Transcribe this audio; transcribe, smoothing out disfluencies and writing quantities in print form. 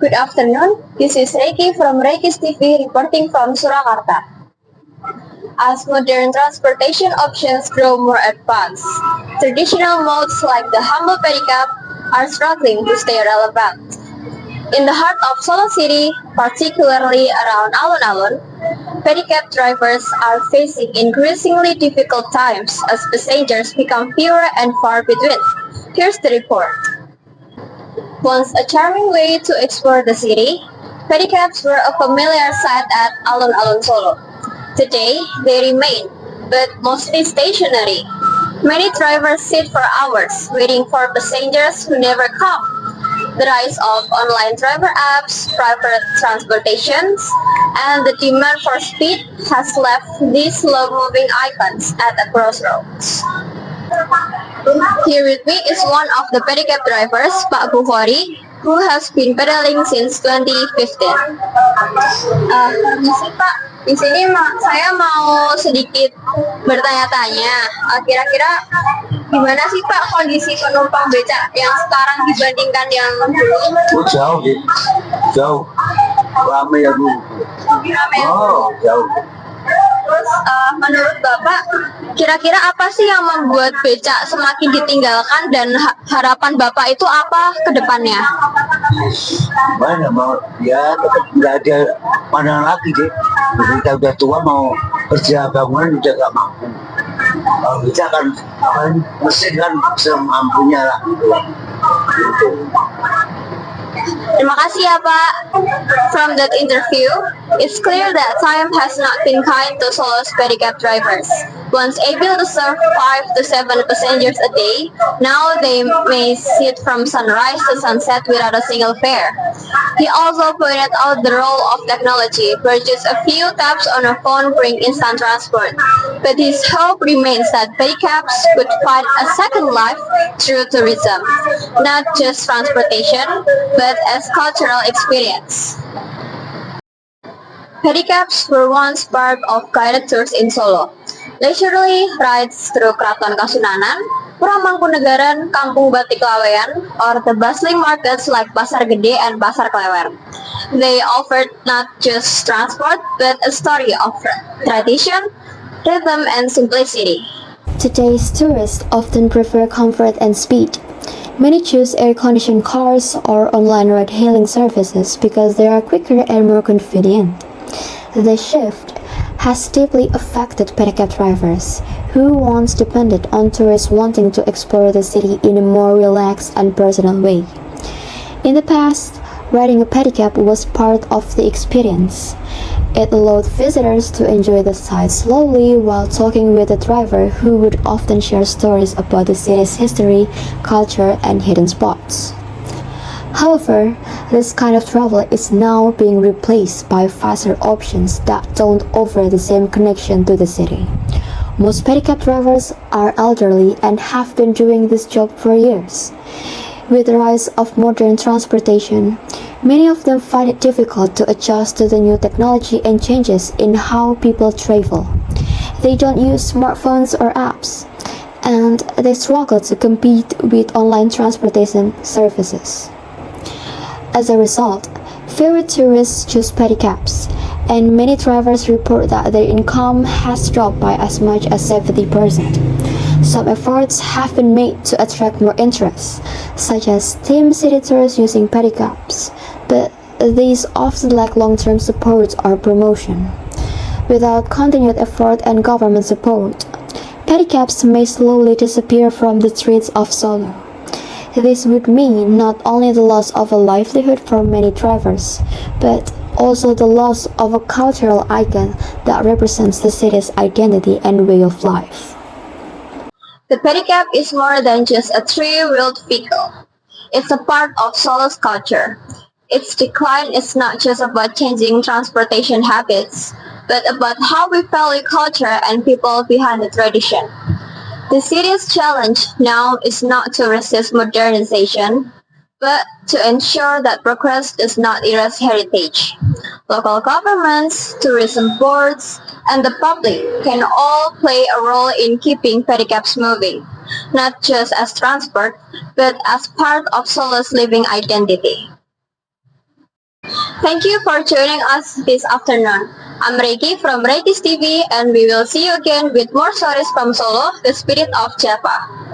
Good afternoon, this is Reiki from Reiki's TV reporting from Surakarta. As modern transportation options grow more advanced, traditional modes like the humble pedicab are struggling to stay relevant. In the heart of Solo City, particularly around alun-alun, pedicab drivers are facing increasingly difficult times as passengers become fewer and far between. Here's the report. Once a charming way to explore the city, pedicabs were a familiar sight at alun-alun Solo. Today, they remain, but mostly stationary. Many drivers sit for hours waiting for passengers who never come. The rise of online driver apps, private transportations, and the demand for speed has left these slow-moving icons at a crossroads. Here with me is one of the pedicab drivers, Pak Bukhori, who has been pedaling since 2015. Permisi Pak, di sini saya mau sedikit bertanya-tanya. Kira-kira gimana sih Pak kondisi penumpang becak yang sekarang dibandingkan yang dulu? Jauh sih, jauh. Ramai ya dulu. Jauh. Terus menurut Bapak, kira-kira apa sih yang membuat becak semakin ditinggalkan dan harapan Bapak itu apa ke depannya? Banyak banget, ya tetap nggak ada pandangan lagi deh. Kita udah tua mau kerja bangunan udah nggak mampu. Kalau becak kan, mesin kan semampunya lah. Gitu. Terima kasih ya Pak. From that interview, it's clear that time has not been kind to Solo's pedicab drivers. Once able to serve 5 to 7 passengers a day, now they may sit from sunrise to sunset without a single fare. He also pointed out the role of technology, where just a few taps on a phone bring instant transport. But his hope remains that pedicabs could find a second life through tourism, not just transportation, but as cultural experience. Pedicabs were once part of guided tours in Solo. Leisurely rides through Keraton Kasunanan, Pura Mangkunegaran, Kampung Batik Lawean, or the bustling markets like Pasar Gede and Pasar Klewer. They offered not just transport, but a story of tradition, rhythm, and simplicity. Today's tourists often prefer comfort and speed. Many choose air-conditioned cars or online ride-hailing services because they are quicker and more convenient. The shift has deeply affected pedicab drivers, who once depended on tourists wanting to explore the city in a more relaxed and personal way. In the past, riding a pedicab was part of the experience. It allowed visitors to enjoy the sights slowly while talking with the driver, who would often share stories about the city's history, culture, and hidden spots. However, this kind of travel is now being replaced by faster options that don't offer the same connection to the city. Most pedicab drivers are elderly and have been doing this job for years. With the rise of modern transportation, many of them find it difficult to adjust to the new technology and changes in how people travel. They don't use smartphones or apps, and they struggle to compete with online transportation services. As a result, fewer tourists choose pedicabs, and many drivers report that their income has dropped by as much as 70%. Some efforts have been made to attract more interest, such as team city tours using pedicabs, but these often lack long-term support or promotion. Without continued effort and government support, pedicabs may slowly disappear from the streets of Solo. This would mean not only the loss of a livelihood for many drivers, but also the loss of a cultural icon that represents the city's identity and way of life. The pedicab is more than just a three-wheeled vehicle. It's a part of Solo's culture. Its decline is not just about changing transportation habits, but about how we value culture and people behind the tradition. The city's challenge now is not to resist modernization, but to ensure that progress does not erase heritage. Local governments, tourism boards, and the public can all play a role in keeping pedicabs moving, not just as transport, but as part of Solo's living identity. Thank you for joining us this afternoon. I'm Reiki from Reiki's TV and we will see you again with more stories from Solo, the spirit of Java.